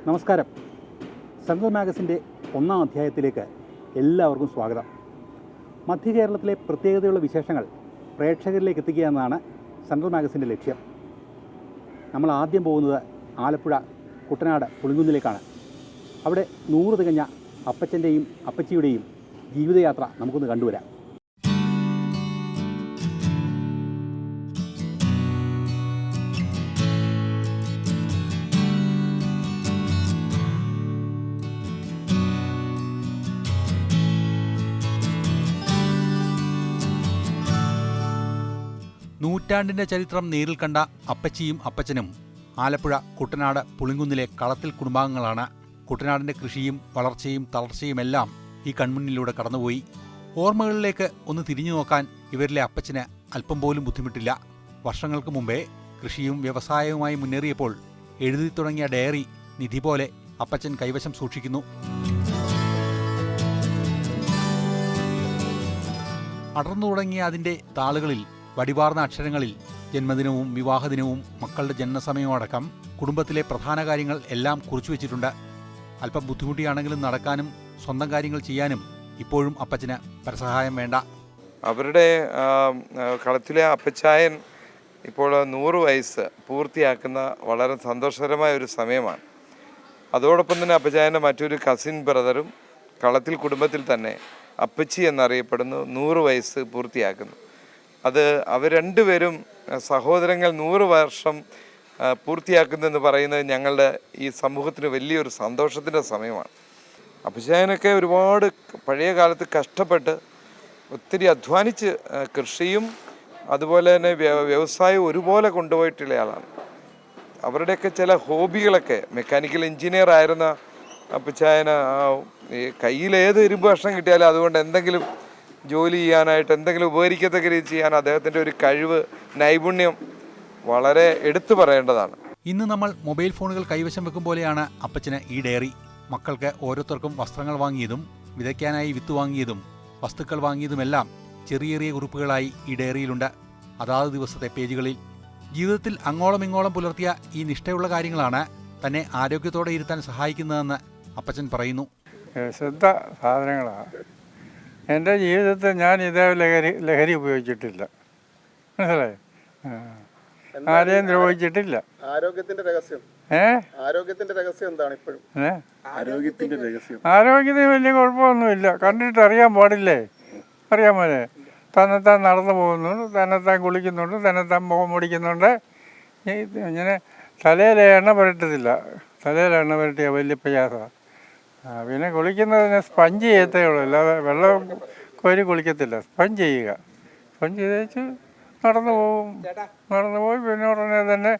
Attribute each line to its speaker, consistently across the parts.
Speaker 1: നമസ്കാരം. സെൻട്രൽ മാഗസിൻ്റെ 1-ാം അധ്യായത്തിലേക്ക് എല്ലാവർക്കും സ്വാഗതം. മധ്യ കേരളത്തിലെ പ്രത്യേകതയുള്ള വിശേഷങ്ങൾ പ്രേക്ഷകരിലേക്ക് എത്തിക്കുക എന്നതാണ് സെൻട്രൽ മാഗസിൻ്റെ ലക്ഷ്യം. നമ്മൾ ആദ്യം പോകുന്നത് ആലപ്പുഴ കുട്ടനാട് പുളിങ്കുന്നിലേക്കാണ്. അവിടെ 100 തികഞ്ഞ അപ്പച്ചൻ്റെയും അപ്പച്ചിയുടെയും ജീവിതയാത്ര നമുക്കൊന്ന് കണ്ടുവരാം. നൂറ്റാണ്ടിൻ്റെ ചരിത്രം നേരിൽ കണ്ട അപ്പച്ചിയും അപ്പച്ചനും ആലപ്പുഴ കുട്ടനാട് പുളിങ്കുന്നിലെ കളത്തിൽ കുടുംബാംഗങ്ങളാണ്. കുട്ടനാടിൻ്റെ കൃഷിയും വളർച്ചയും തളർച്ചയുമെല്ലാം ഈ കൺമുന്നിലൂടെ കടന്നുപോയി. ഓർമ്മകളിലേക്ക് ഒന്ന് തിരിഞ്ഞു നോക്കാൻ ഇവരിലെ അപ്പച്ചന് അല്പം പോലും ബുദ്ധിമുട്ടില്ല. വർഷങ്ങൾക്ക് മുമ്പേ കൃഷിയും വ്യവസായവുമായി മുന്നേറിയപ്പോൾ എഴുതി തുടങ്ങിയ ഡയറി നിധി പോലെ അപ്പച്ചൻ കൈവശം സൂക്ഷിക്കുന്നു. അടർന്നു തുടങ്ങിയ അതിൻ്റെ താളുകളിൽ വടിവാർന്ന അക്ഷരങ്ങളിൽ ജന്മദിനവും വിവാഹദിനവും മക്കളുടെ ജനനസമയവും അടക്കം കുടുംബത്തിലെ പ്രധാന കാര്യങ്ങൾ എല്ലാം കുറിച്ചു വച്ചിട്ടുണ്ട്. അല്പം ബുദ്ധിമുട്ടിയാണെങ്കിലും നടക്കാനും സ്വന്തം കാര്യങ്ങൾ ചെയ്യാനും ഇപ്പോഴും അപ്പച്ചന് പരസഹായം വേണ്ട.
Speaker 2: അവരുടെ കളത്തിലെ അപ്പച്ചായൻ ഇപ്പോൾ 100 വയസ്സ് പൂർത്തിയാക്കുന്ന വളരെ സന്തോഷകരമായ ഒരു സമയമാണ്. അതോടൊപ്പം തന്നെ അപ്പച്ചായൻ്റെ മറ്റൊരു കസിൻ ബ്രദറും കളത്തിൽ കുടുംബത്തിൽ തന്നെ അപ്പച്ചി എന്നറിയപ്പെടുന്നു 100 വയസ്സ് പൂർത്തിയാക്കുന്നു. അത് അവർ രണ്ടുപേരും സഹോദരങ്ങൾ 100 വർഷം പൂർത്തിയാക്കുന്നെന്ന് പറയുന്നത് ഞങ്ങളുടെ ഈ സമൂഹത്തിന് വലിയൊരു സന്തോഷത്തിൻ്റെ സമയമാണ്. അപ്പച്ചായനൊക്കെ ഒരുപാട് പഴയ കാലത്ത് കഷ്ടപ്പെട്ട് ഒത്തിരി അധ്വാനിച്ച് കൃഷിയും അതുപോലെ തന്നെ വ്യവസായവും ഒരുപോലെ കൊണ്ടുപോയിട്ടുള്ള ആളാണ്. അവരുടെയൊക്കെ ചില ഹോബികളൊക്കെ മെക്കാനിക്കൽ എഞ്ചിനീയർ ആയിരുന്ന അപ്പച്ചായന് കയ്യിലേത് ഇരുമ്പ് കഷ്ണം കിട്ടിയാലും അതുകൊണ്ട് എന്തെങ്കിലും ജോലി ചെയ്യാനായിട്ട് എന്തെങ്കിലും ഉപകരിക്കത്തക്ക രീതി ചെയ്യാൻ അദ്ദേഹത്തിൻ്റെ ഒരു കഴിവ്, നൈപുണ്യം വളരെ എടുത്തു പറയേണ്ടതാണ്.
Speaker 1: ഇന്ന് നമ്മൾ മൊബൈൽ ഫോണുകൾ കൈവശം വെക്കും പോലെയാണ് അപ്പച്ചന് ഈ ഡയറി. മക്കൾക്ക് ഓരോരുത്തർക്കും വസ്ത്രങ്ങൾ വാങ്ങിയതും വിതയ്ക്കാനായി വിത്ത് വാങ്ങിയതും വസ്തുക്കൾ വാങ്ങിയതുമെല്ലാം ചെറിയ ചെറിയ കുറിപ്പുകളായി ഈ ഡയറിയിലുണ്ട്. അതാത് ദിവസത്തെ പേജുകളിൽ ജീവിതത്തിൽ അങ്ങോളം ഇങ്ങോളം പുലർത്തിയ ഈ നിഷ്ഠയുള്ള കാര്യങ്ങളാണ് തന്നെ ആരോഗ്യത്തോടെ ഇരുത്താൻ സഹായിക്കുന്നതെന്ന് അപ്പച്ചൻ പറയുന്നു.
Speaker 3: ശുദ്ധ സാധനങ്ങളാണ്. എൻ്റെ ജീവിതത്തിൽ ഞാൻ ഇതേ ലഹരി ഉപയോഗിച്ചിട്ടില്ല. മനസ്സിലായോ? ആരെയും ദ്രോഹിച്ചിട്ടില്ല.
Speaker 4: ആരോഗ്യത്തിന്റെ രഹസ്യം എന്താണ് ഇപ്പോഴും?
Speaker 3: ആരോഗ്യത്തിന് വലിയ കുഴപ്പമൊന്നുമില്ല. കണ്ടിട്ട് അറിയാൻ പാടില്ലേ? അറിയാൻ പോലെ തന്നെത്താൻ നടന്നു പോകുന്നുണ്ട്, തന്നെത്താൻ കുളിക്കുന്നുണ്ട്, തന്നെത്താൻ മുഖം മുടിക്കുന്നുണ്ട്. ഇങ്ങനെ തലയിൽ എണ്ണ പുരട്ടത്തില്ല. തലയിൽ എണ്ണ പുരട്ടിയ വലിയ പ്രയാസമാണ്. പിന്നെ കുളിക്കുന്നതിന് സ്പഞ്ച് ചെയ്യത്തേ ഉള്ളൂ, അല്ലാതെ വെള്ളം കോരി കുളിക്കത്തില്ല. സ്പഞ്ച് ചെയ്യുക. സ്പഞ്ച് ചെയ്തേച്ച് നടന്നു പോയി പിന്നെ ഉടനെ തന്നെ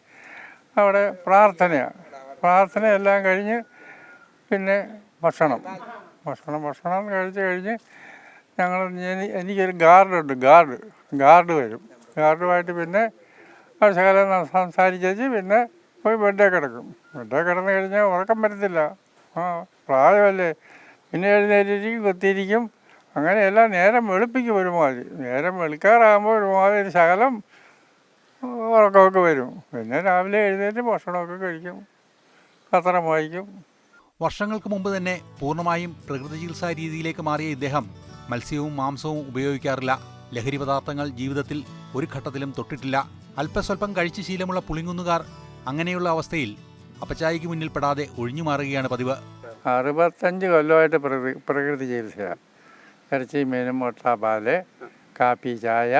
Speaker 3: അവിടെ പ്രാർത്ഥനയെല്ലാം കഴിഞ്ഞ് പിന്നെ ഭക്ഷണം കഴിച്ച് കഴിഞ്ഞ് എനിക്കൊരു ഗാർഡുണ്ട്. ഗാർഡ് വരും. ഗാർഡുമായിട്ട് പിന്നെ ശകലം സംസാരിച്ചേച്ച് പിന്നെ പോയി ബെഡേ കിടക്കും. ബെഡേ കിടന്നു കഴിഞ്ഞാൽ ഉറക്കം വരത്തില്ല. പ്രായമല്ലേ. പിന്നെ എഴുന്നേറ്റിരിക്കും, കുത്തിയിരിക്കും. അങ്ങനെയെല്ലാം നേരം വെളുപ്പിക്കും. ഒരുമാതിരി നേരം വെളുക്കാറാകുമ്പോൾ ഒരുമാതിരി ശകലം ഉറക്കമൊക്കെ വരും. പിന്നെ രാവിലെ എഴുന്നേറ്റ് ഭക്ഷണമൊക്കെ കഴിക്കും, പത്രം വായിക്കും.
Speaker 1: വർഷങ്ങൾക്ക് മുമ്പ് തന്നെ പൂർണ്ണമായും പ്രകൃതി ചികിത്സാ രീതിയിലേക്ക് മാറിയ ഇദ്ദേഹം മത്സ്യവും മാംസവും ഉപയോഗിക്കാറില്ല. ലഹരി പദാർത്ഥങ്ങൾ ജീവിതത്തിൽ ഒരു ഘട്ടത്തിലും തൊട്ടിട്ടില്ല. അല്പസ്വല്പം കഴിച്ച് ശീലമുള്ള പുളിങ്കുന്നുകാർ അങ്ങനെയുള്ള അവസ്ഥയിൽ അപ്പച്ചായിക്ക് മുന്നിൽ പെടാതെ ഒഴിഞ്ഞു മാറുകയാണ് പതിവ്.
Speaker 3: 65 കൊല്ലമായിട്ട് പ്രകൃതി ചികിത്സയാണ്. ഇറച്ചി, മീനും, മുട്ട, പാല്, കാപ്പി, ചായ,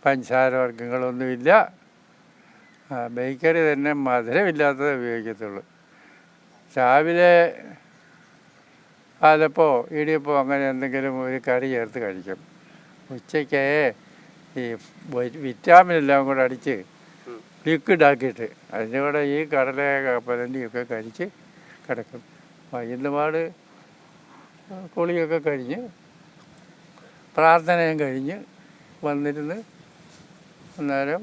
Speaker 3: പഞ്ചസാര വർഗ്ഗങ്ങളൊന്നുമില്ല. ബേക്കറി തന്നെ മധുരമില്ലാത്തത് ഉപയോഗിക്കത്തുള്ളൂ. രാവിലെ പാലപ്പോ ഇടിയപ്പോ അങ്ങനെ എന്തെങ്കിലും ഒരു കറി ചേർത്ത് കഴിക്കും. ഉച്ചയ്ക്ക് ഈ വിറ്റാമിൻ എല്ലാം കൂടെ അടിച്ച് ലിക്വിഡാക്കിയിട്ട് അതിൻ്റെ കൂടെ ഈ കടല കപ്പലണ്ടിയൊക്കെ കഴിച്ച് കിടക്കും. വൈകുന്നപാട് കുളിയൊക്കെ കഴിഞ്ഞ് പ്രാർത്ഥനയും കഴിഞ്ഞ് വന്നിരുന്ന് അന്നേരം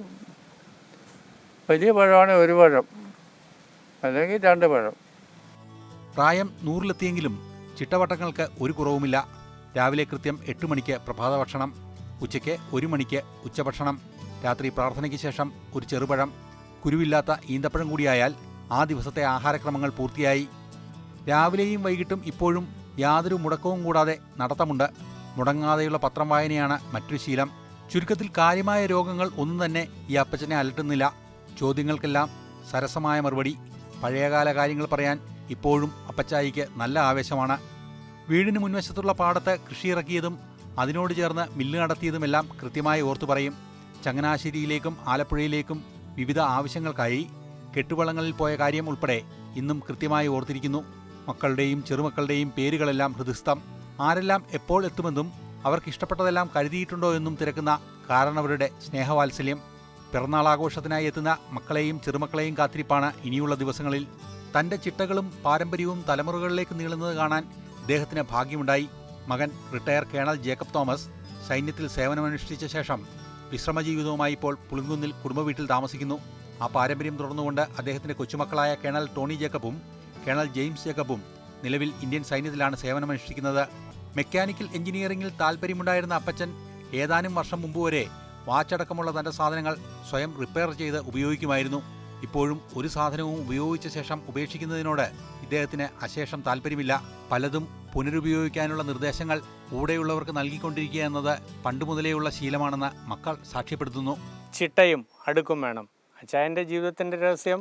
Speaker 3: വലിയ പഴമാണ് 1 പഴം അല്ലെങ്കിൽ 2 പഴം.
Speaker 1: പ്രായം 100-ലെത്തിയെങ്കിലും ചിട്ടവട്ടങ്ങൾക്ക് ഒരു കുറവുമില്ല. രാവിലെ കൃത്യം 8 മണിക്ക് പ്രഭാത ഭക്ഷണം, ഉച്ചയ്ക്ക് 1 മണിക്ക് ഉച്ചഭക്ഷണം, രാത്രി പ്രാർത്ഥനയ്ക്ക് ശേഷം ഒരു ചെറുപഴം, കുരുവില്ലാത്ത ഈന്തപ്പഴം കൂടിയായാൽ ആ ദിവസത്തെ ആഹാരക്രമങ്ങൾ പൂർത്തിയായി. രാവിലെയും വൈകിട്ടും ഇപ്പോഴും യാതൊരു മുടക്കവും കൂടാതെ നടത്തമുണ്ട്. മുടങ്ങാതെയുള്ള പത്രം വായനയാണ് മറ്റൊരു ശീലം. ചുരുക്കത്തിൽ കാര്യമായ രോഗങ്ങൾ ഒന്നും തന്നെ ഈ അപ്പച്ചനെ അലട്ടുന്നില്ല. ചോദ്യങ്ങൾക്കെല്ലാം സരസമായ മറുപടി. പഴയകാല കാര്യങ്ങൾ പറയാൻ ഇപ്പോഴും അപ്പച്ചായിക്ക് നല്ല ആവേശമാണ്. വീടിന് മുൻവശത്തുള്ള പാടത്ത് കൃഷി ഇറക്കിയതും അതിനോട് ചേർന്ന് മില്ല് നടത്തിയതുമെല്ലാം കൃത്യമായി ഓർത്തു പറയും. ചങ്ങനാശ്ശേരിയിലേക്കും ആലപ്പുഴയിലേക്കും വിവിധ ആവശ്യങ്ങൾക്കായി കെട്ടുവള്ളങ്ങളിൽ പോയ കാര്യം ഉൾപ്പെടെ ഇന്നും കൃത്യമായി ഓർത്തിരിക്കുന്നു. മക്കളുടെയും ചെറുമക്കളുടെയും പേരുകളെല്ലാം ഹൃദിസ്ഥം. ആരെല്ലാം എപ്പോൾ എത്തുമെന്നും അവർക്കിഷ്ടപ്പെട്ടതെല്ലാം കരുതിയിട്ടുണ്ടോ എന്നും തിരക്കുന്ന കാരണവരുടെ സ്നേഹവാത്സല്യം. പിറന്നാളാഘോഷത്തിനായി എത്തുന്ന മക്കളെയും ചെറുമക്കളെയും കാത്തിരിപ്പാണ് ഇനിയുള്ള ദിവസങ്ങളിൽ. തൻ്റെ ചിട്ടകളും പാരമ്പര്യവും തലമുറകളിലേക്ക് നീളുന്നത് കാണാൻ ഇദ്ദേഹത്തിന് ഭാഗ്യമുണ്ടായി. മകൻ റിട്ടയർ കേണൽ ജേക്കബ് തോമസ് സൈന്യത്തിൽ സേവനമനുഷ്ഠിച്ച ശേഷം വിശ്രമജീവിതവുമായി ഇപ്പോൾ പുളിങ്കുന്നിൽ കുടുംബവീട്ടിൽ താമസിക്കുന്നു. ആ പാരമ്പര്യം തുടർന്നുകൊണ്ട് അദ്ദേഹത്തിൻ്റെ കൊച്ചുമക്കളായ കേണൽ ടോണി ജേക്കബും കേണൽ ജെയിംസ് ജേക്കബും നിലവിൽ ഇന്ത്യൻ സൈന്യത്തിലാണ് സേവനമനുഷ്ഠിക്കുന്നത്. മെക്കാനിക്കൽ എഞ്ചിനീയറിംഗിൽ താൽപ്പര്യമുണ്ടായിരുന്ന അപ്പച്ചൻ ഏതാനും വർഷം മുമ്പ് വരെ വാച്ചടക്കമുള്ള തൻ്റെ സാധനങ്ങൾ സ്വയം റിപ്പയർ ചെയ്ത് ഉപയോഗിക്കുമായിരുന്നു. ഇപ്പോഴും ഒരു സാധനവും ഉപയോഗിച്ച ശേഷം ഉപേക്ഷിക്കുന്നതിനോട് ഇദ്ദേഹത്തിന് അശേഷം താല്പര്യമില്ല. പലതും പുനരുപയോഗിക്കാനുള്ള നിർദ്ദേശങ്ങൾ കൂടെയുള്ളവർക്ക് നൽകിക്കൊണ്ടിരിക്കുക എന്നത് പണ്ടുമുതലേയുള്ള ശീലമാണെന്ന് മക്കൾ സാക്ഷ്യപ്പെടുത്തുന്നു.
Speaker 5: ചിട്ടയും അടുക്കും വേണം. അച്ചായൻ്റെ ജീവിതത്തിൻ്റെ രഹസ്യം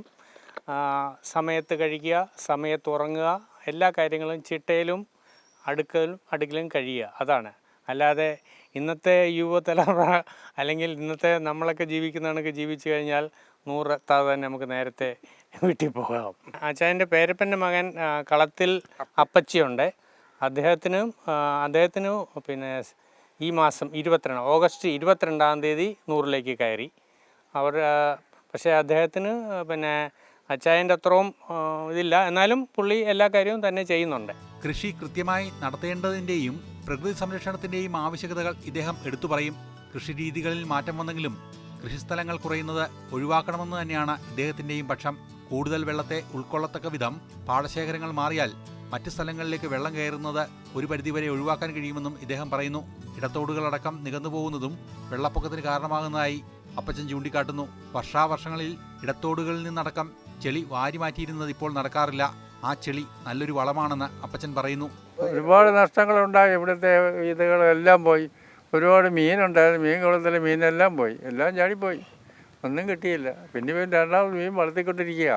Speaker 5: സമയത്ത് കഴിക്കുക, സമയത്ത് ഉറങ്ങുക, എല്ലാ കാര്യങ്ങളും ചിട്ടയിലും അടുക്കലും കഴിയുക. അതാണ്. അല്ലാതെ ഇന്നത്തെ യുവതലമുറ അല്ലെങ്കിൽ ഇന്നത്തെ നമ്മളൊക്കെ ജീവിക്കുന്ന കണക്ക് ജീവിച്ചു കഴിഞ്ഞാൽ 100 എത്താതെ തന്നെ നമുക്ക് നേരത്തെ വീട്ടിൽ പോകാം. അച്ചായൻ്റെ പേരപ്പൻ്റെ മകൻ കളത്തിൽ അപ്പച്ചിയുണ്ട്. അദ്ദേഹത്തിന് പിന്നെ ഈ മാസം ഓഗസ്റ്റ് 22-ാം തീയതി 100-ലേക്ക് കയറി. പക്ഷേ അദ്ദേഹത്തിന് പിന്നെ അച്ചായൻ്റെ അത്രയും ഇതില്ല. എന്നാലും പുള്ളി എല്ലാ കാര്യവും തന്നെ ചെയ്യുന്നുണ്ട്.
Speaker 1: കൃഷി കൃത്യമായി നടത്തേണ്ടതിൻ്റെയും പ്രകൃതി സംരക്ഷണത്തിൻ്റെയും ആവശ്യകതകൾ ഇദ്ദേഹം എടുത്തു പറയും. കൃഷിരീതികളിൽ മാറ്റം വന്നെങ്കിലും കൃഷിസ്ഥലങ്ങൾ കുറയുന്നത് ഒഴിവാക്കണമെന്ന് തന്നെയാണ് ഇദ്ദേഹത്തിൻ്റെയും പക്ഷം. കൂടുതൽ വെള്ളത്തെ ഉൾക്കൊള്ളത്തക്ക വിധം പാടശേഖരങ്ങൾ മാറിയാൽ മറ്റ് സ്ഥലങ്ങളിലേക്ക് വെള്ളം കയറുന്നത് ഒരു പരിധിവരെ ഒഴിവാക്കാൻ കഴിയുമെന്നും ഇദ്ദേഹം പറയുന്നു. ഇടത്തോടുകളടക്കം നികന്നു പോകുന്നതും വെള്ളപ്പൊക്കത്തിന് കാരണമാകുന്നതായി അപ്പച്ചൻ ചൂണ്ടിക്കാട്ടുന്നു. വർഷാവർഷങ്ങളിൽ ഇടത്തോടുകളിൽ നിന്നടക്കം ചെളി വാരി മാറ്റിയിരുന്നത് ഇപ്പോൾ നടക്കാറില്ല. ആ ചെളി നല്ലൊരു വളമാണെന്ന് അപ്പച്ചൻ പറയുന്നു.
Speaker 3: ഒരുപാട് നഷ്ടങ്ങളുണ്ടായി. ഇവിടുത്തെ ഇതുകളെല്ലാം പോയി. ഒരുപാട് മീനുണ്ടായിരുന്നു. മീൻ കുളത്തിലെ മീനെല്ലാം പോയി. എല്ലാം ചാടിപ്പോയി. ഒന്നും കിട്ടിയില്ല. പിന്നെ രണ്ടാമത് മീൻ വളർത്തിക്കൊണ്ടിരിക്കുക.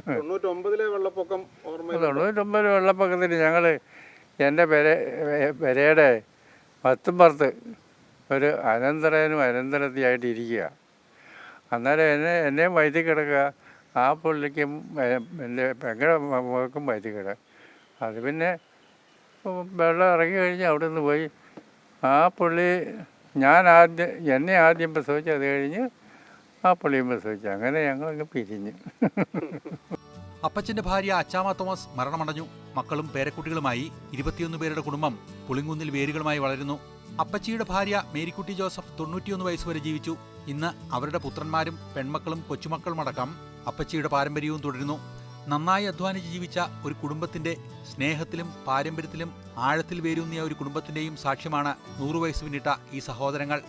Speaker 4: 99-ലെ വെള്ളപ്പൊക്കം ഓർമ്മ.
Speaker 3: 99 വെള്ളപ്പൊക്കത്തിന് ഞങ്ങൾ എൻ്റെ പെരയുടെ പത്തുംപുറത്ത് ഒരു അനന്തരത്തിയായിട്ട് ഇരിക്കുക. അന്നേരം എന്നെയും വയറ്റി കിടക്കുക. ആ പുള്ളിക്കും എൻ്റെ പെങ്ങളുടെ മകൾക്കും വയറ്റി കിടക്കുക. അത് പിന്നെ വെള്ളം ഇറങ്ങി കഴിഞ്ഞ് അവിടെ നിന്ന് പോയി. ആ പുള്ളി എന്നെ ആദ്യം പ്രസവിച്ച് അത് കഴിഞ്ഞ് ആ പുള്ളിയും പ്രസവിച്ചു. അങ്ങനെ ഞങ്ങളങ്ങ് പിരിഞ്ഞു.
Speaker 1: അപ്പച്ചൻ്റെ ഭാര്യ അച്ചാമ്മ തോമസ് മരണമടഞ്ഞു. മക്കളും പേരക്കുട്ടികളുമായി 21 പേരുടെ കുടുംബം പുളിങ്കുന്നിൽ വേരുകളുമായി വളരുന്നു. അപ്പച്ചിയുടെ ഭാര്യ മേരിക്കുട്ടി ജോസഫ് 91 വയസ്സുവരെ ജീവിച്ചു. ഇന്ന് അവരുടെ പുത്രന്മാരും പെൺമക്കളും കൊച്ചുമക്കളുമടക്കം അപ്പച്ചിയുടെ പാരമ്പര്യവും തുടരുന്നു. നന്നായി അധ്വാനിച്ച് ജീവിച്ച ഒരു കുടുംബത്തിന്റെ സ്നേഹത്തിലും പാരമ്പര്യത്തിലും ആഴത്തിൽ വേരൂന്നിയ ഒരു കുടുംബത്തിന്റെയും സാക്ഷ്യമാണ് 100 വയസ്സ് പിന്നിട്ട ഈ സഹോദരങ്ങൾ.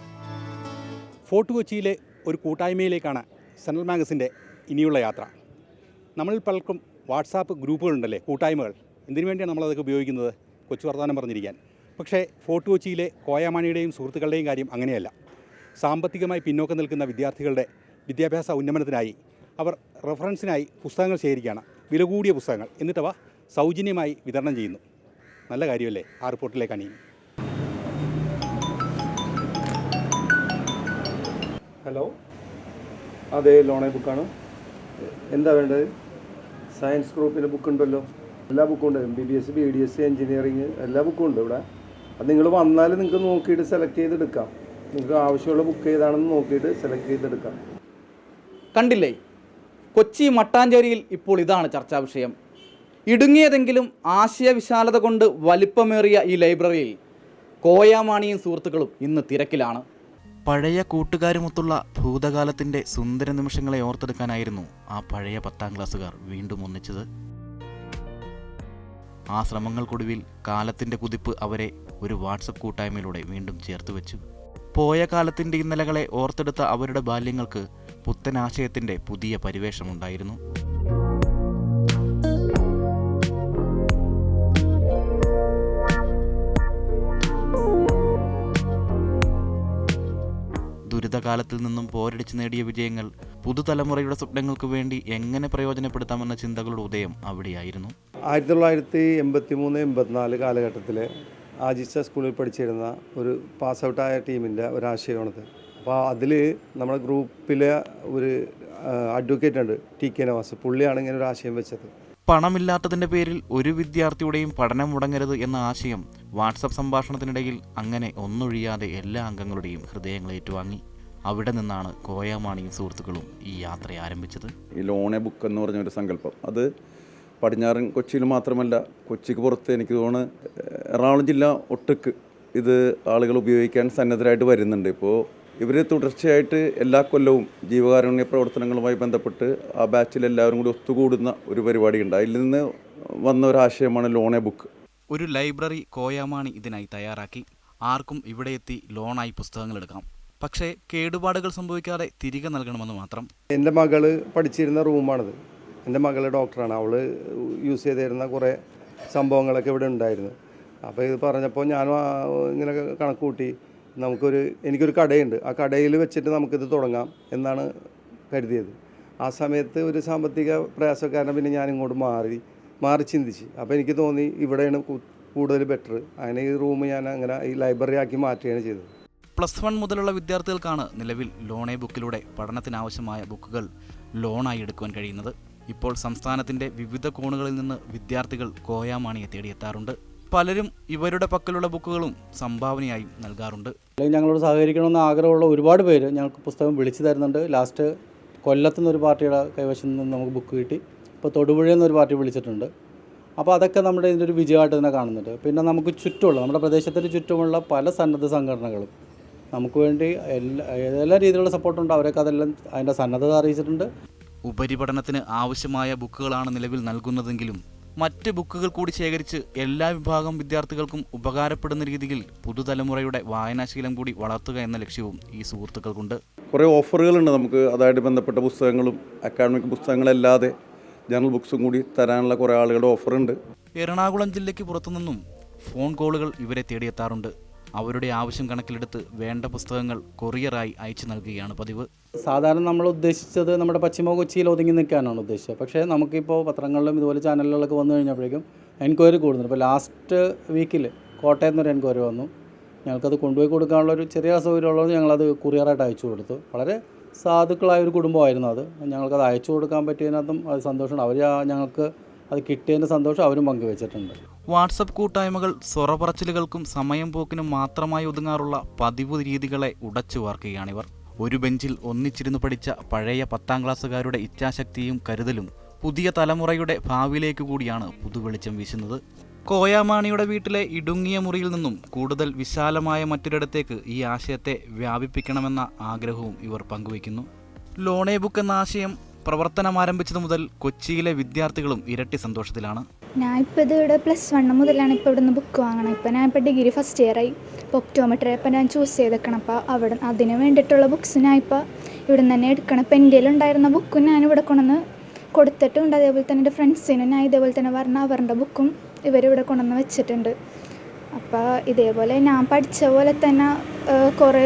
Speaker 6: ഫോർട്ട് കൊച്ചിയിലെ ഒരു കൂട്ടായ്മയിലേക്കാണ് സെൻട്രൽ മാഗസിൻ്റെ ഇനിയുള്ള യാത്ര. നമ്മളിൽ പലർക്കും വാട്സാപ്പ് ഗ്രൂപ്പുകളുണ്ടല്ലേ, കൂട്ടായ്മകൾ. എന്തിനു വേണ്ടിയാണ് നമ്മളതൊക്കെ ഉപയോഗിക്കുന്നത്? കൊച്ചു വർത്തമാനം പറഞ്ഞിരിക്കാൻ. പക്ഷേ ഫോർട്ട് കൊച്ചിയിലെ കോയാമാണിയുടെയും സുഹൃത്തുക്കളുടെയും കാര്യം അങ്ങനെയല്ല. സാമ്പത്തികമായി പിന്നോക്കം നിൽക്കുന്ന വിദ്യാർത്ഥികളുടെ വിദ്യാഭ്യാസ ഉന്നമനത്തിനായി അവർ റെഫറൻസിനായി പുസ്തകങ്ങൾ ശേഖരിക്കുകയാണ്. വില കൂടിയ പുസ്തകങ്ങൾ. എന്നിട്ടവ സൗജന്യമായി വിതരണം ചെയ്യുന്നു. നല്ല കാര്യമല്ലേ? ആ റിപ്പോർട്ടിലേക്ക് അണിയും.
Speaker 7: ഹലോ, അതെ, ലോണേ ബുക്കാണ്. എന്താ വേണ്ടത്? സയൻസ് ഗ്രൂപ്പിൻ്റെ ബുക്കുണ്ടല്ലോ. എല്ലാ ബുക്കും ഉണ്ട്. MBBS, BDS, എഞ്ചിനീയറിങ് എല്ലാ ബുക്കും ഉണ്ട് ഇവിടെ. അത് നിങ്ങൾ വന്നാൽ നിങ്ങൾക്ക് നോക്കിയിട്ട് സെലക്ട് ചെയ്തെടുക്കാം. നിങ്ങൾക്ക് ആവശ്യമുള്ള ബുക്ക് ഏതാണെന്ന് നോക്കിയിട്ട് സെലക്ട് ചെയ്തെടുക്കാം.
Speaker 8: കണ്ടില്ലേ, കൊച്ചി മട്ടാഞ്ചേരിയിൽ ഇപ്പോൾ ഇതാണ് ചർച്ചാ വിഷയം. ഇടുങ്ങിയതെങ്കിലും ആശയവിശാലത കൊണ്ട് വലിപ്പമേറിയ ഈ ലൈബ്രറിയിൽ കോയാമാണിയും സുഹൃത്തുക്കളും ഇന്ന് തിരക്കിലാണ്.
Speaker 9: പഴയ കൂട്ടുകാരുമൊത്തുള്ള ഭൂതകാലത്തിൻ്റെ സുന്ദര നിമിഷങ്ങളെ ഓർത്തെടുക്കാനായിരുന്നു ആ പഴയ 10ാം ക്ലാസ്സുകാർ വീണ്ടും ഒന്നിച്ചത്. ആ ശ്രമങ്ങൾക്കൊടുവിൽ കാലത്തിൻ്റെ കുതിപ്പ് അവരെ ഒരു വാട്സപ്പ് കൂട്ടായ്മയിലൂടെ വീണ്ടും ചേർത്ത് വെച്ചു. പോയ കാലത്തിൻ്റെ ഇന്നലകളെ ഓർത്തെടുത്ത അവരുടെ ബാല്യങ്ങൾക്ക് പുത്തനാശയത്തിൻ്റെ പുതിയ പരിവേഷമുണ്ടായിരുന്നു. ദുരിതകാലത്തിൽ നിന്നും പോരടിച്ച് നേടിയ വിജയങ്ങൾ പുതുതലമുറയുടെ സ്വപ്നങ്ങൾക്ക് വേണ്ടി എങ്ങനെ പ്രയോജനപ്പെടുത്താമെന്ന ചിന്തകളുടെ ഉദയം അവിടെയായിരുന്നു.
Speaker 7: 1983-84 കാലഘട്ടത്തിൽ ആജിച്ച സ്കൂളിൽ പഠിച്ചിരുന്ന ഒരു പാസ് ഔട്ടായ ടീമിൻ്റെ ഒരാശയമാണത്. അപ്പോൾ അതിൽ നമ്മുടെ ഗ്രൂപ്പിലെ ഒരു അഡ്വക്കേറ്റ് ഉണ്ട്, TK നവാസ്. പുള്ളിയാണ് ഇങ്ങനെ ഒരു ആശയം വെച്ചത്.
Speaker 9: പണമില്ലാത്തതിൻ്റെ പേരിൽ ഒരു വിദ്യാർത്ഥിയുടെയും പഠനം മുടങ്ങരുത് എന്ന ആശയം വാട്സപ്പ് സംഭാഷണത്തിനിടയിൽ അങ്ങനെ ഒന്നൊഴിയാതെ എല്ലാ അംഗങ്ങളുടെയും ഹൃദയങ്ങൾ ഏറ്റുവാങ്ങി. അവിടെ നിന്നാണ് കോയാമാണിയും സുഹൃത്തുക്കളും ഈ യാത്ര ആരംഭിച്ചത്.
Speaker 10: ഈ ലോണെ ബുക്ക് എന്ന് പറഞ്ഞൊരു സങ്കല്പം അത് പടിഞ്ഞാറൻ കൊച്ചിയിൽ മാത്രമല്ല, കൊച്ചിക്ക് പുറത്ത് എനിക്ക് തോന്നുന്നു എറണാകുളം ജില്ല ഒട്ടുക്ക് ഇത് ആളുകൾ ഉപയോഗിക്കാൻ സന്നദ്ധരായിട്ട് വരുന്നുണ്ട്. ഇപ്പോൾ ഇവർ തുടർച്ചയായിട്ട് എല്ലാ കൊല്ലവും ജീവകാരുണ്യ പ്രവർത്തനങ്ങളുമായി ബന്ധപ്പെട്ട് ആ ബാച്ചിൽ എല്ലാവരും കൂടി ഒത്തുകൂടുന്ന ഒരു പരിപാടിയുണ്ട്. അതിൽ നിന്ന് വന്ന ഒരാശയമാണ് ലോണെ ബുക്ക്.
Speaker 9: ഒരു ലൈബ്രറി കോയാമാണി ഇതിനായി തയ്യാറാക്കി. ആർക്കും ഇവിടെ എത്തി ലോണായി പുസ്തകങ്ങൾ എടുക്കാം. പക്ഷേ കേടുപാടുകൾ സംഭവിക്കാതെ തിരികെ നൽകണമെന്ന് മാത്രം.
Speaker 7: എൻ്റെ മകള് പഠിച്ചിരുന്ന റൂമാണിത്. എൻ്റെ മകൾ ഡോക്ടറാണ്. അവൾ യൂസ് ചെയ്തിരുന്ന കുറേ സംഭവങ്ങളൊക്കെ ഇവിടെ ഉണ്ടായിരുന്നു. അപ്പോൾ ഇത് പറഞ്ഞപ്പോൾ ഞാൻ ഇങ്ങനെ കണക്ക് കൂട്ടി, എനിക്കൊരു കടയുണ്ട്, ആ കടയിൽ വെച്ചിട്ട് നമുക്കിത് തുടങ്ങാം എന്നാണ് കരുതിയത്. ആ സമയത്ത് ഒരു സാമ്പത്തിക പ്രയാസക്കാരനെ പിന്നെ ഞാൻ ഇങ്ങോട്ട് മാറി ചിന്തിച്ച്. അപ്പോൾ എനിക്ക് തോന്നി ഇവിടെയാണ് കൂടുതൽ ബെറ്റർ. അങ്ങനെ ഈ റൂം ഞാൻ അങ്ങനെ ഈ ലൈബ്രറി ആക്കി മാറ്റുകയാണ് ചെയ്തത്.
Speaker 9: +1 മുതലുള്ള വിദ്യാർത്ഥികൾക്കാണ് നിലവിൽ ലോണേ ബുക്കിലൂടെ പഠനത്തിനാവശ്യമായ ബുക്കുകൾ ലോണായി എടുക്കുവാൻ കഴിയുന്നത്. ഇപ്പോൾ സംസ്ഥാനത്തിൻ്റെ വിവിധ കോണുകളിൽ നിന്ന് വിദ്യാർത്ഥികൾ കോയാമാണിയെ തേടിയെത്താറുണ്ട്. പലരും ഇവരുടെ പക്കലുള്ള ബുക്കുകളും സംഭാവനയായി നൽകാറുണ്ട്.
Speaker 11: അല്ലെങ്കിൽ ഞങ്ങളോട് സഹകരിക്കണമെന്ന് ആഗ്രഹമുള്ള ഒരുപാട് പേര് ഞങ്ങൾക്ക് പുസ്തകം വിളിച്ചു തരുന്നുണ്ട്. ലാസ്റ്റ് കൊല്ലത്തുനിന്ന് ഒരു പാർട്ടിയുടെ കൈവശം നിന്ന് നമുക്ക് ബുക്ക് കിട്ടി. ഇപ്പോൾ തൊടുപുഴയിൽ നിന്ന് ഒരു പാർട്ടി വിളിച്ചിട്ടുണ്ട്. അപ്പോൾ അതൊക്കെ നമ്മുടെ ഇതിൻ്റെ ഒരു വിജയമായിട്ട് തന്നെ കാണുന്നുണ്ട്. പിന്നെ നമുക്ക് ചുറ്റുമുള്ള നമ്മുടെ പ്രദേശത്തിന് ചുറ്റുമുള്ള പല സന്നദ്ധ സംഘടനകളും നമുക്ക് വേണ്ടി എല്ലാ രീതിയിലുള്ള സപ്പോർട്ടുണ്ട്. അവരൊക്കെ അതെല്ലാം അതിൻ്റെ സന്നദ്ധത അറിയിച്ചിട്ടുണ്ട്.
Speaker 9: ഉപരിപഠനത്തിന് ആവശ്യമായ ബുക്കുകളാണ് നിലവിൽ നൽകുന്നതെങ്കിലും മറ്റ് ബുക്കുകൾ കൂടി ശേഖരിച്ച് എല്ലാ വിഭാഗം വിദ്യാർത്ഥികൾക്കും ഉപകാരപ്പെടുന്ന രീതിയിൽ പുതുതലമുറയുടെ വായനാശീലം കൂടി വളർത്തുക എന്ന ലക്ഷ്യവും ഈ സുഹൃത്തുക്കൾക്കുണ്ട്.
Speaker 10: കുറേ ഓഫറുകളുണ്ട് നമുക്ക്. അതായിട്ട് ബന്ധപ്പെട്ട പുസ്തകങ്ങളും അക്കാഡമിക് പുസ്തകങ്ങളല്ലാതെ ജനറൽ ബുക്സും കൂടി തരാനുള്ള കുറേ ആളുകളുടെ ഓഫറുണ്ട്.
Speaker 9: എറണാകുളം ജില്ലയ്ക്ക് പുറത്തുനിന്നും ഫോൺ കോളുകൾ ഇവരെ തേടിയെത്താറുണ്ട്. അവരുടെ ആവശ്യം കണക്കിലെടുത്ത് വേണ്ട പുസ്തകങ്ങൾ കൊറിയറായി അയച്ചു നൽകുകയാണ് പതിവ്.
Speaker 11: സാധാരണ നമ്മൾ ഉദ്ദേശിച്ചത് നമ്മുടെ പശ്ചിമ കൊച്ചിയിൽ ഒതുങ്ങി നിൽക്കാനാണ് ഉദ്ദേശിച്ചത്. പക്ഷേ നമുക്കിപ്പോൾ പത്രങ്ങളിലും ഇതുപോലെ ചാനലുകളിലൊക്കെ വന്നു കഴിഞ്ഞപ്പോഴേക്കും എൻക്വയറി കൂടുന്നുണ്ട്. ഇപ്പോൾ ലാസ്റ്റ് വീക്കിൽ കോട്ടയത്ത് നിന്നൊരു എൻക്വയറി വന്നു. ഞങ്ങൾക്കത് കൊണ്ടുപോയി കൊടുക്കാനുള്ള ഒരു ചെറിയ അസൗകര്യമുള്ളത് ഞങ്ങളത് കൊറിയറായിട്ട് അയച്ചു കൊടുത്തു. വളരെ സാധുക്കളായ ഒരു കുടുംബമായിരുന്നു അത്. ഞങ്ങൾക്കത് അയച്ചു കൊടുക്കാൻ പറ്റിയതിനകത്തും അത് സന്തോഷമുണ്ട്. അവർ ഞങ്ങൾക്ക് അത് കിട്ടിയതിൻ്റെ സന്തോഷം അവരും പങ്കുവെച്ചിട്ടുണ്ട്.
Speaker 9: വാട്സപ്പ് കൂട്ടായ്മകൾ സ്വറപറച്ചിലുകൾക്കും സമയം പോക്കിനും മാത്രമായി ഒതുങ്ങാറുള്ള പതിവ് രീതികളെ ഉടച്ചു വാർക്കുകയാണിവർ. ഒരു ബെഞ്ചിൽ ഒന്നിച്ചിരുന്നു പഠിച്ച പഴയ 10ാം ക്ലാസ്സുകാരുടെ ഇച്ഛാശക്തിയും കരുതലും പുതിയ തലമുറയുടെ ഭാവിയിലേക്ക് കൂടിയാണ് പുതുവെളിച്ചം വീശുന്നത്. കോയാമാണിയുടെ വീട്ടിലെ ഇടുങ്ങിയ മുറിയിൽ നിന്നും കൂടുതൽ വിശാലമായ മറ്റൊരിടത്തേക്ക് ഈ ആശയത്തെ വ്യാപിപ്പിക്കണമെന്ന ആഗ്രഹവും ഇവർ പങ്കുവയ്ക്കുന്നു. ലോണേ ബുക്ക് എന്ന ആശയം പ്രവർത്തനം ആരംഭിച്ചത് മുതൽ കൊച്ചിയിലെ വിദ്യാർത്ഥികളും ഇരട്ടി സന്തോഷത്തിലാണ്.
Speaker 12: ഞാൻ ഇപ്പോൾ ഇത് ഇവിടെ +1 മുതലാണ് ഇപ്പോൾ ഇവിടെ നിന്ന് ബുക്ക് വാങ്ങണം. ഇപ്പോൾ ഞാൻ ഇപ്പോൾ ഡിഗ്രി ഫസ്റ്റ് ഇയർ ആയി. ഇപ്പോൾ ഒപ്റ്റോമെട്രി ഇപ്പോൾ ഞാൻ ചൂസ് ചെയ്തേക്കണം. അപ്പോൾ അവിടെ അതിന് വേണ്ടിയിട്ടുള്ള ബുക്സ് ഞാൻ ഇപ്പോൾ ഇവിടെ നിന്ന് തന്നെ എടുക്കണം. ഇപ്പോൾ എൻ്റെ ഉണ്ടായിരുന്ന ബുക്കും ഞാൻ ഇവിടെ കൊണ്ടുവന്ന് കൊടുത്തിട്ടുണ്ട്. അതേപോലെ തന്നെ എൻ്റെ ഫ്രണ്ട്സിനും ഞാൻ ഇതേപോലെ തന്നെ പറഞ്ഞ അവരുടെ ബുക്കും ഇവരിവിടെ കൊണ്ടുവന്ന് വെച്ചിട്ടുണ്ട്. അപ്പോൾ ഇതേപോലെ ഞാൻ പഠിച്ച പോലെ തന്നെ കുറേ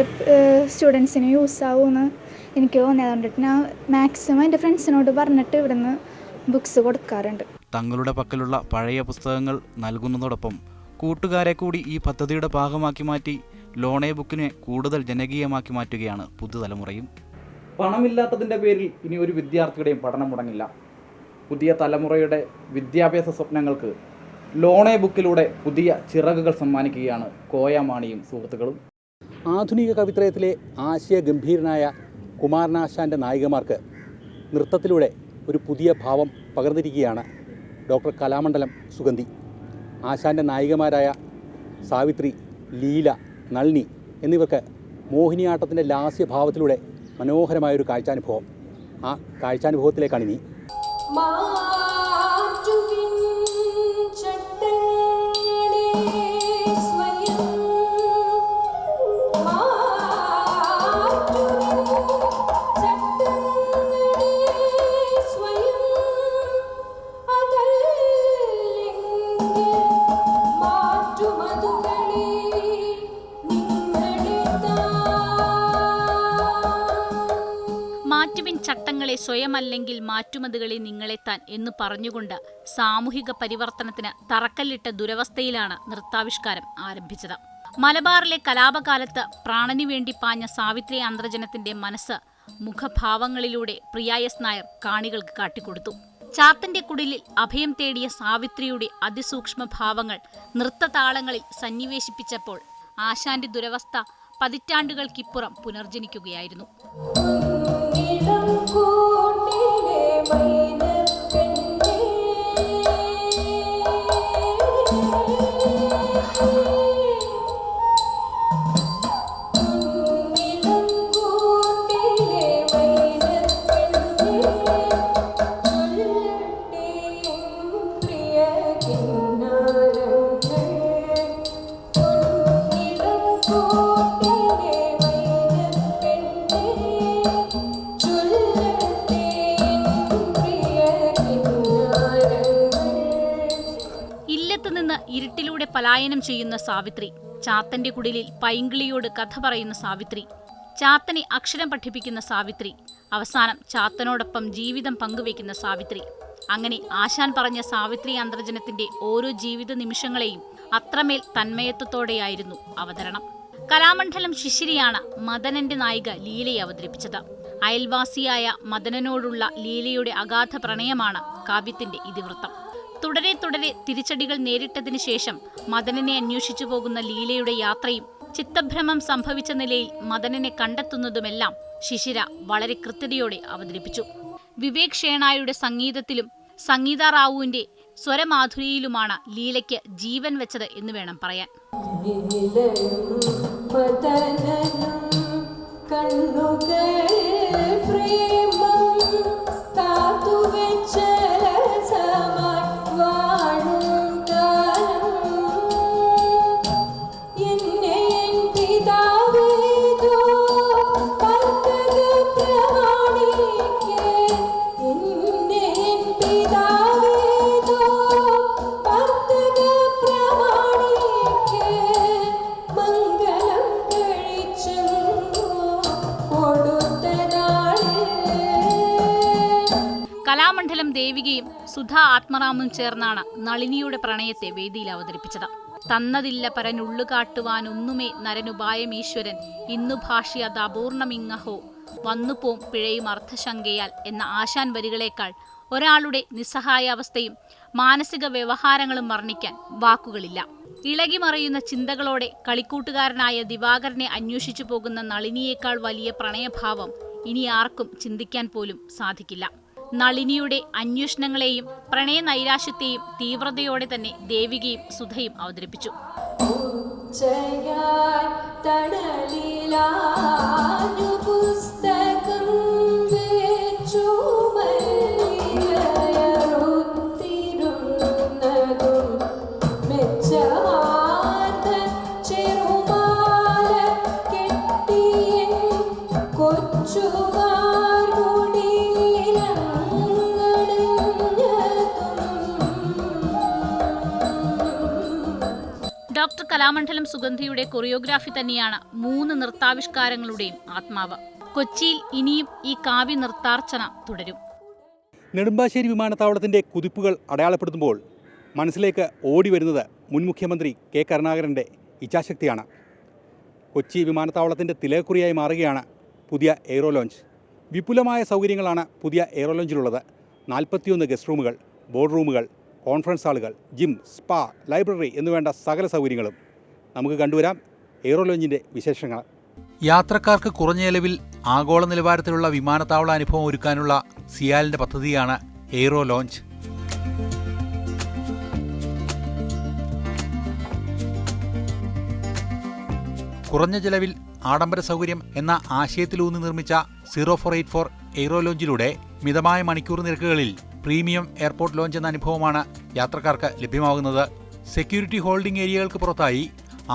Speaker 12: സ്റ്റുഡൻസിന് യൂസ് ആവുമെന്ന് എനിക്ക് തോന്നിയത്. അതുകൊണ്ടിട്ട് ഞാൻ മാക്സിമം എൻ്റെ ഫ്രണ്ട്സിനോട് പറഞ്ഞിട്ട് ഇവിടുന്ന് ബുക്സ് കൊടുക്കാറുണ്ട്.
Speaker 9: തങ്ങളുടെ പക്കലുള്ള പഴയ പുസ്തകങ്ങൾ നൽകുന്നതോടൊപ്പം കൂട്ടുകാരെ കൂടി ഈ പദ്ധതിയുടെ ഭാഗമാക്കി മാറ്റി ലോണേ ബുക്കിനെ കൂടുതൽ ജനകീയമാക്കി മാറ്റുകയാണ് പുതുതലമുറയും.
Speaker 8: പണമില്ലാത്തതിൻ്റെ പേരിൽ ഇനി ഒരു വിദ്യാർത്ഥിയുടെയും പഠനം മുടങ്ങില്ല. പുതിയ തലമുറയുടെ വിദ്യാഭ്യാസ സ്വപ്നങ്ങൾക്ക് ലോണേ ബുക്കിലൂടെ പുതിയ ചിറകുകൾ സമ്മാനിക്കുകയാണ് കോയാമാണിയും സുഹൃത്തുക്കളും.
Speaker 6: ആധുനിക കവിത്രയത്തിലെ ആശയഗംഭീരനായ കുമാരനാശാൻ്റെ നായികമാർക്ക് നൃത്തത്തിലൂടെ ഒരു പുതിയ ഭാവം പകർന്നിരിക്കുകയാണ് ഡോക്ടർ കലാമണ്ഡലം സുഗന്ധി. ആശാൻ്റെ നായികമാരായ സാവിത്രി, ലീല, നളിനി എന്നിവർക്ക് മോഹിനിയാട്ടത്തിൻ്റെ ലാസ്യഭാവത്തിലൂടെ മനോഹരമായൊരു കാഴ്ചാനുഭവം. ആ കാഴ്ചാനുഭവത്തിലേക്കാണിനി.
Speaker 13: മാറ്റുവിൻ ചട്ടങ്ങളെ സ്വയമല്ലെങ്കിൽ മാറ്റുമതുകളെ നിങ്ങളെത്താൻ എന്നു പറഞ്ഞുകൊണ്ട് സാമൂഹിക പരിവർത്തനത്തിന് തറക്കല്ലിട്ട ദുരവസ്ഥയിലാണ് നൃത്താവിഷ്കാരം ആരംഭിച്ചത്. മലബാറിലെ കലാപകാലത്ത് പ്രാണനു വേണ്ടി പാഞ്ഞ സാവിത്രി അന്തർജനത്തിന്റെ മനസ്സ് മുഖഭാവങ്ങളിലൂടെ പ്രിയ.എസ്. നായർ കാണികൾക്ക് കാട്ടിക്കൊടുത്തു. ചാത്തന്റെ കുടിലിൽ അഭയം തേടിയ സാവിത്രിയുടെ അതിസൂക്ഷ്മ ഭാവങ്ങൾ നൃത്തതാളങ്ങളിൽ സന്നിവേശിപ്പിച്ചപ്പോൾ ആശാന്റെ ദുരവസ്ഥ പതിറ്റാണ്ടുകൾക്കിപ്പുറം പുനർജനിക്കുകയായിരുന്നു. ഇരുട്ടിലൂടെ പലായനം ചെയ്യുന്ന സാവിത്രി, ചാത്തന്റെ കുടിലിൽ പൈങ്കിളിയോട് കഥ പറയുന്ന സാവിത്രി, ചാത്തനെ അക്ഷരം പഠിപ്പിക്കുന്ന സാവിത്രി, അവസാനം ചാത്തനോടൊപ്പം ജീവിതം പങ്കുവയ്ക്കുന്ന സാവിത്രി. അങ്ങനെ ആശാൻ പറഞ്ഞ സാവിത്രി അന്തർജനത്തിന്റെ ഓരോ ജീവിത നിമിഷങ്ങളെയും അത്രമേൽ തന്മയത്വത്തോടെയായിരുന്നു അവതരണം. കലാമണ്ഡലം ശിശിരിയാണ് മദനന്റെ നായിക ലീലയെ അവതരിപ്പിച്ചത്. അയൽവാസിയായ മദനനോടുള്ള ലീലയുടെ അഗാധ പ്രണയമാണ് കാവ്യത്തിന്റെ ഇതിവൃത്തം. തുടരെ തുടരെ തിരിച്ചടികൾ നേരിട്ടതിനു ശേഷം മദനനെ അന്വേഷിച്ചു പോകുന്ന ലീലയുടെ യാത്രയും ചിത്തഭ്രമം സംഭവിച്ച നിലയിൽ മദനനെ കണ്ടെത്തുന്നതുമെല്ലാം ശിശിര വളരെ കൃത്യതയോടെ അവതരിപ്പിച്ചു. വിവേക് ഷേണായുടെ സംഗീതത്തിലും സംഗീത റാവുവിന്റെ സ്വരമാധുരിയിലുമാണ് ലീലയ്ക്ക് ജീവൻ വെച്ചത് എന്ന് വേണം പറയാൻ. കലാമണ്ഡലം ദേവികയും സുധാ ആത്മറാമും ചേർന്നാണ് നളിനിയുടെ പ്രണയത്തെ വേദിയിൽ അവതരിപ്പിച്ചത്. തന്നതില്ല പരനുള്ളു കാട്ടുവാനൊന്നുമേ നരനുപായം ഈശ്വരൻ ഇന്നു ഭാഷ്യത് അപൂർണമിങ്ങഹോ വന്നുപോം പിഴയും അർത്ഥശങ്കയാൽ എന്ന ആശാൻ വരികളേക്കാൾ ഒരാളുടെ നിസ്സഹായാവസ്ഥയും മാനസിക വ്യവഹാരങ്ങളും വർണ്ണിക്കാൻ വാക്കുകളില്ല. ഇളകിമറിയുന്ന ചിന്തകളോടെ കളിക്കൂട്ടുകാരനായ ദിവാകരനെ അന്വേഷിച്ചു പോകുന്ന നളിനിയേക്കാൾ വലിയ പ്രണയഭാവം ഇനി ആർക്കും ചിന്തിക്കാൻ പോലും സാധിക്കില്ല. നളിനിയുടെ അന്വേഷണങ്ങളെയും പ്രണയ നൈരാശ്യത്തെയും തീവ്രതയോടെ തന്നെ ദേവികയും സുധയും അവതരിപ്പിച്ചു. ഡോക്ടർ കലാമണ്ഡലം സുഗന്ധിയുടെ കൊറിയോഗ്രാഫി തന്നെയാണ് 3 നൃത്താവിഷ്കാരങ്ങളുടെയും ആത്മാവ്. കൊച്ചിയിൽ ഇനിയും ഈ കാവ്യ നൃത്താർച്ചന തുടരും.
Speaker 6: നെടുമ്പാശ്ശേരി വിമാനത്താവളത്തിൻ്റെ കുതിപ്പുകൾ അടയാളപ്പെടുത്തുമ്പോൾ മനസ്സിലേക്ക് ഓടി വരുന്നത് മുൻ മുഖ്യമന്ത്രി കെ കരുണാകരൻ്റെ ഇച്ഛാശക്തിയാണ്. കൊച്ചി വിമാനത്താവളത്തിൻ്റെ തിലകക്കുറിയായി മാറുകയാണ് പുതിയ എയ്റോ ലോഞ്ച്. വിപുലമായ സൗകര്യങ്ങളാണ് പുതിയ എയ്റോ ലോഞ്ചിലുള്ളത്. 41 ഗസ്റ്റ് റൂമുകൾ, ബോർഡ് റൂമുകൾ, കോൺഫറൻസ് ഹാളുകൾ, ജിം, സ്പാ, ലൈബ്രറി എന്നുവേണ്ട സകല സൗകര്യങ്ങളും. നമുക്ക് കണ്ടുവരാം എയ്റോ ലോഞ്ചിൻ്റെ വിശേഷങ്ങൾ.
Speaker 1: യാത്രക്കാർക്ക് കുറഞ്ഞ ചെലവിൽ ആഗോള നിലവാരത്തിലുള്ള വിമാനത്താവള അനുഭവം ഒരുക്കാനുള്ള സിയാലിൻ്റെ പദ്ധതിയാണ് എയ്റോ ലോഞ്ച്. കുറഞ്ഞ ചെലവിൽ ആഡംബര സൗകര്യം എന്ന ആശയത്തിലൂന്നി നിർമ്മിച്ച 0484 എയ്റോ ലോഞ്ചിലൂടെ മിതമായ മണിക്കൂർ നിരക്കുകളിൽ പ്രീമിയം എയർപോർട്ട് ലോഞ്ച് എന്ന അനുഭവമാണ് യാത്രക്കാർക്ക് ലഭ്യമാകുന്നത്. സെക്യൂരിറ്റി ഹോൾഡിംഗ് ഏരിയകൾക്ക് പുറത്തായി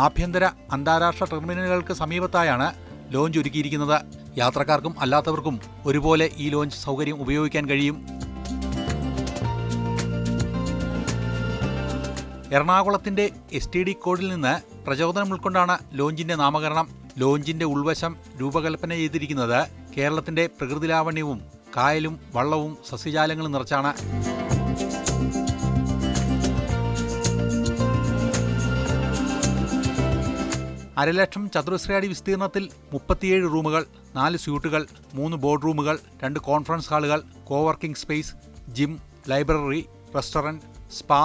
Speaker 1: ആഭ്യന്തര അന്താരാഷ്ട്ര ടെർമിനലുകൾക്ക് സമീപത്തായാണ് ലോഞ്ച് ഒരുക്കിയിരിക്കുന്നത്. യാത്രക്കാർക്കും അല്ലാത്തവർക്കും ഒരുപോലെ ഈ ലോഞ്ച് സൗകര്യം ഉപയോഗിക്കാൻ കഴിയും. എറണാകുളത്തിന്റെ STD കോഡിൽ നിന്ന് പ്രചോദനം ഉൾക്കൊണ്ടാണ് ലോഞ്ചിന്റെ നാമകരണം. ലോഞ്ചിന്റെ ഉൾവശം രൂപകൽപ്പന ചെയ്തിരിക്കുന്നത് കേരളത്തിൻ്റെ പ്രകൃതിലാവണ്യവും കായലും വള്ളവും സസ്യജാലങ്ങളും നിറച്ചാണ്. അരലക്ഷം ചതുരശ്ര അടി വിസ്തീർണത്തിൽ 37 റൂമുകൾ, 4 സ്യൂട്ടുകൾ, 3 ബോർഡ് റൂമുകൾ, 2 കോൺഫറൻസ് ഹാളുകൾ, coworking space, gym, library, restaurant, spa,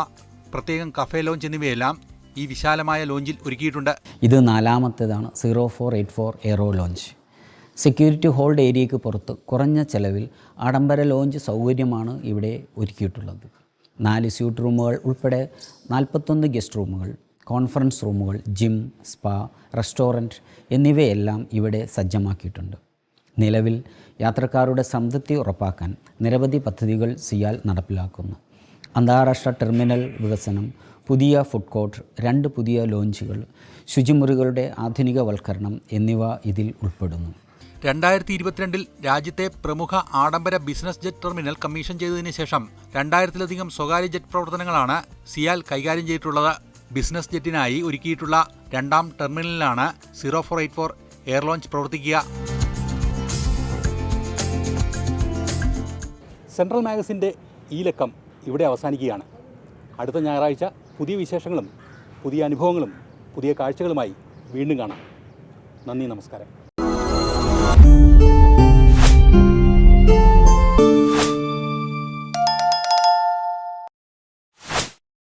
Speaker 1: പ്രത്യേകം കഫേ ലോഞ്ച് എന്നിവയെല്ലാം ഈ വിശാലമായ ലോഞ്ചിൽ ഒരുക്കിയിട്ടുണ്ട്.
Speaker 14: ഇത് 4ാമത്തേതാണ് 0484 എയ്റോ ലോഞ്ച്. സെക്യൂരിറ്റി ഹോൾഡ് ഏരിയയ്ക്ക് പുറത്ത് കുറഞ്ഞ ചെലവിൽ ആഡംബര ലോഞ്ച് സൗകര്യമാണ് ഇവിടെ ഒരുക്കിയിട്ടുള്ളത്. 4 സ്യൂട്ട് റൂമുകൾ ഉൾപ്പെടെ 41 ഗസ്റ്റ് റൂമുകൾ, കോൺഫറൻസ് റൂമുകൾ, ജിം, സ്പാ, റെസ്റ്റോറൻറ്റ് എന്നിവയെല്ലാം ഇവിടെ സജ്ജമാക്കിയിട്ടുണ്ട്. നിലവിൽ യാത്രക്കാരുടെ സംതൃപ്തി ഉറപ്പാക്കാൻ നിരവധി പദ്ധതികൾ സിയാൽ നടപ്പിലാക്കുന്നു. അന്താരാഷ്ട്ര ടെർമിനൽ വികസനം, പുതിയ ഫുഡ് കോർട്ട്, 2 പുതിയ ലോഞ്ചുകൾ, ശുചിമുറികളുടെ ആധുനികവൽക്കരണം എന്നിവ ഇതിൽ ഉൾപ്പെടുന്നു.
Speaker 1: 2022 രാജ്യത്തെ പ്രമുഖ ആഡംബര ബിസിനസ് ജെറ്റ് ടെർമിനൽ കമ്മീഷൻ ചെയ്തതിനു ശേഷം 2000-ലധികം സ്വകാര്യ ജെറ്റ് പ്രവർത്തനങ്ങളാണ് സിയാൽ കൈകാര്യം ചെയ്തിട്ടുള്ളത്. ബിസിനസ് ജെറ്റിനായി ഒരുക്കിയിട്ടുള്ള 2ാം ടെർമിനലിലാണ് 0484 എയർ ലോഞ്ച് പ്രവർത്തിക്കുക.
Speaker 6: സെൻട്രൽ മാഗസിൻ്റെ ഈ ലക്കം ഇവിടെ അവസാനിക്കുകയാണ്. അടുത്ത ഞായറാഴ്ച പുതിയ വിശേഷങ്ങളും പുതിയ അനുഭവങ്ങളും പുതിയ കാഴ്ചകളുമായി വീണ്ടും കാണാം. നന്ദി, നമസ്കാരം.